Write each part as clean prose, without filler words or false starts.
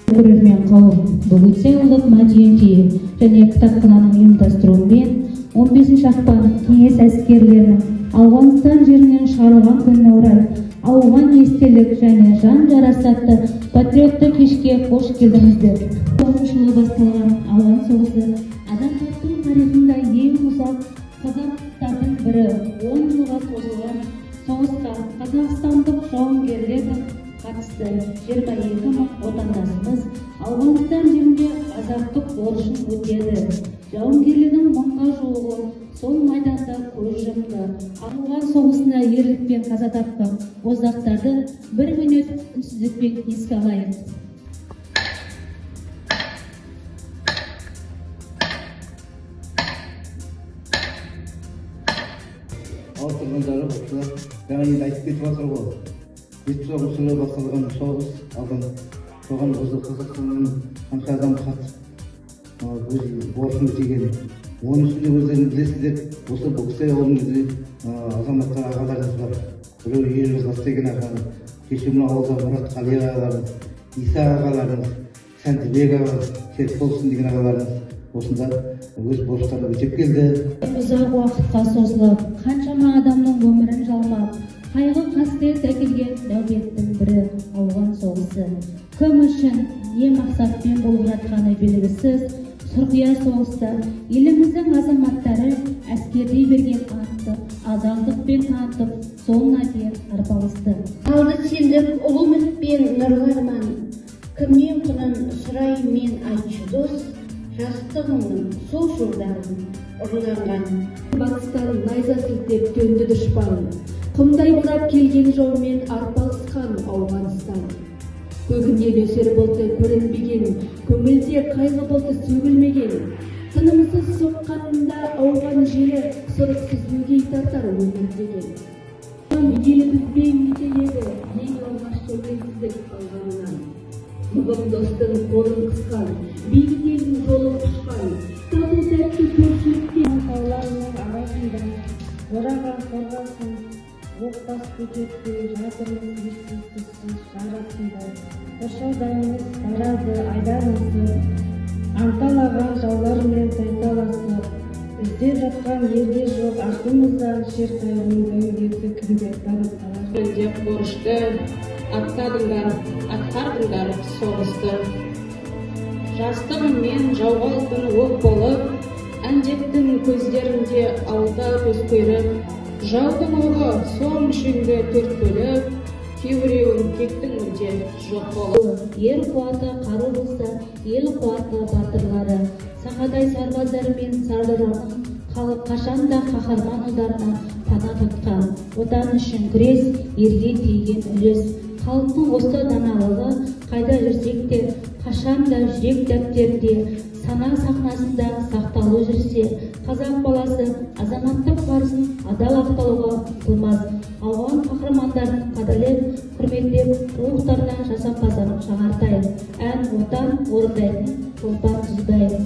Көрермен қауым, бүгін ұлық мәдениет және кітапхананың ұйымдастыруымен 15 ақпан кеңес әскерлерінің Ауғанстан жерінен шығарылған күніне орай ауған естелік және жан жарасатты патриотты кешке қош келдіңіздер. 10 жылы басталған ауған соғысы адамзаттың тарихында ең ұзақ қазақтардың бірі. 10 жылға созылған соғысқа қазақстандық жауынгерлер қатысты. 22 мың отандасымыз Ауғанстан жерінде азаттық борышын өтеді. Жауынгерлердің 1000-ға жуығы сол майданда көз жұмды. Ауған соғысында ерлікпен қаза тапқан боздақтарды 1 минут үнсіздікпен еске алайық. Ауыл тұрғындары жаңа енді айтып кетіп жатыр ғой. 79 жылы басталған соғыс алдын соған осы Қазақстанның қанша адам қатысып өз борышын өтеген. Оның үстінде өздеріңіз білесіздер, осы Бөксай ауылында азаматтар ағаларымыз бар. Біреу Ерміз Бастеген ағамыз, кеше мына ауылда Мұрат Қали ағаларымыз, Иса ағаларымыз, Сәнтібек ағамыз, Серікболсын деген ағаларымыз осында өз борыштарын өтеп келді. Ұзақ уақытқа созылып, қаншама адамның өмірін жалмап, қайғы қасірет әкелген дәулеттің бірі ауған соғысы. Кім үшін не мақсатпен болып жатқаны белгісіз сұрқия соғыста еліміздің азаматтары әскердей берген антты адалдықпен танытып, соңына дейін арпалысты. Алды сендік ұлы үмітпен нұрлы арман, кімнен құнын сұрайын мен айтшы дос, жастығыңның сол жолдарын ұрланған. Батыстан найза сілтеп төнді дұшпан, құмдай бұрап келген жаумен арпалысқан Ауғанстан. Көгінде нөсер болты көрінбеген, көңілде қайғы болты сөгілмеген. Тынымсыз соққанында ауған жері сұрықсыз өгей тартар өмір деген. Елі бізбен етеледі, ең алғаш тәуелсіздік алғанынан. Мұғым достың қолын қысқан, бейбіт елдің жолын құшқан, тату тәтті көршілікпен тауларының арасында ораған қорғасын, оқтас көтеріп жатырмыз естіз жарасында. Қоршаудамыз барады айдарысы, анталаған жаулармен тайталасып, іздеп жатқан елде жоқ артымыздан шер қайғының дөңгесі кімдер таратталар. Деп борышты аттадыңдар, атқардыңдар соғысты. Жастығыммен жауға алтын оқ болып, әндеттің көздерінде алда көз көріп, жаудың оғы соң ішіңді төрт бөліп, кейбіреуін кеттің мүлде жоқ болып. Ер қуаты қару болса, ел қуаты батырлары, сақадай сарбаздары мен сардарлардың халық қашанда қаһарман ұлдарына пана тұтқан. Отан үшін күрес, ерге тиген үлес. Халықтың осы даналығы қайда жүрсек те, қашанда жүрек дәптерінде, сана сахнасында сақталу жүрсе, қазақ баласы азаматтық парызын адал ақтауға ұмтылмас. Ауған қаһармандарын қадірлеп, құрметтеп, рухтарына жасампаздығын жаңартайық. Ән отан орындайтын шолпан тұздайық.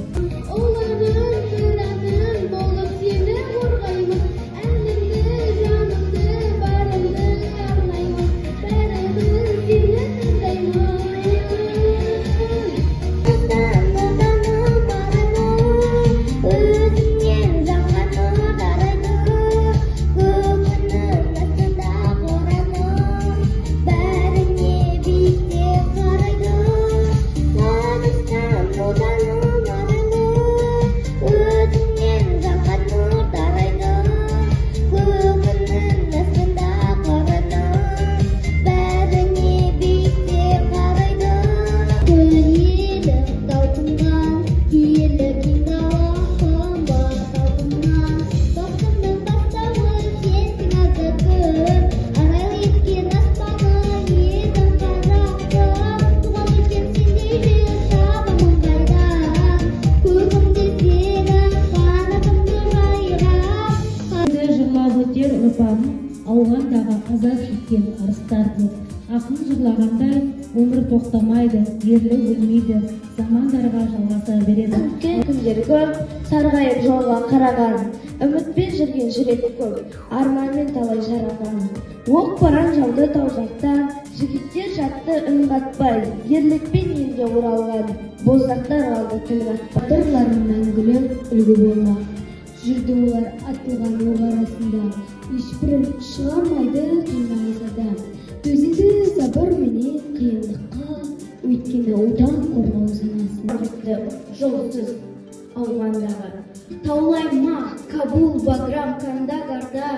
жырлагандай, өмір тоқтамайды, ерлік өлмейді, замандарға жалғаса береді. Өткен күндер көп, сарғайып жолға қараған, үмітпен жүрген жүрек көп, арманмен талай жараған. Оқ баран жауды тау жақтан, жігіттер жатты үн қатпай, ерлікпен елге оралған, боздақтар қалды тіл қатпай. Батырларым мәңгілік үлгі болмақ. Жүрді олар атылған оқ арасында, ешбірін шығармайды қиналсада. Төзеді сабырменен қиындыққа, өйткені отан қорғау санасында. Жолсыз ауғандағы таулайма Кабул, Баграм, Кандагарда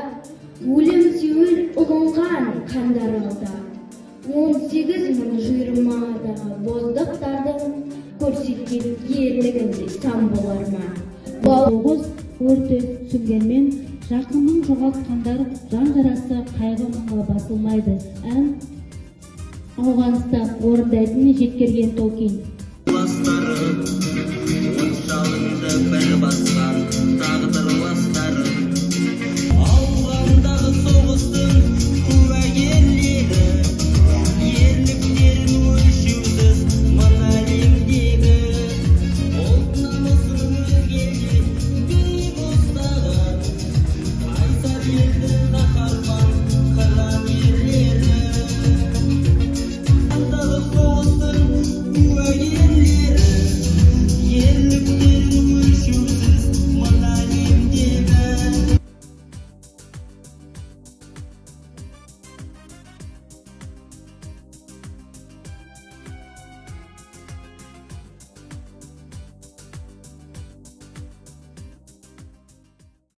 өлім сеуіл ұлынған қандар алда. 18 мың жиырмадағы боздақтардың көрсеткен ерлігінде сан болар ма? Соғыс өрті сүргенмен жақынын жоғалтқандар жан жарасы қайғы мұңға басылмайды. Ән Ауғанстан орындайтын жеткерген Толкин. Бастары от жалынды бір басқан тағдыр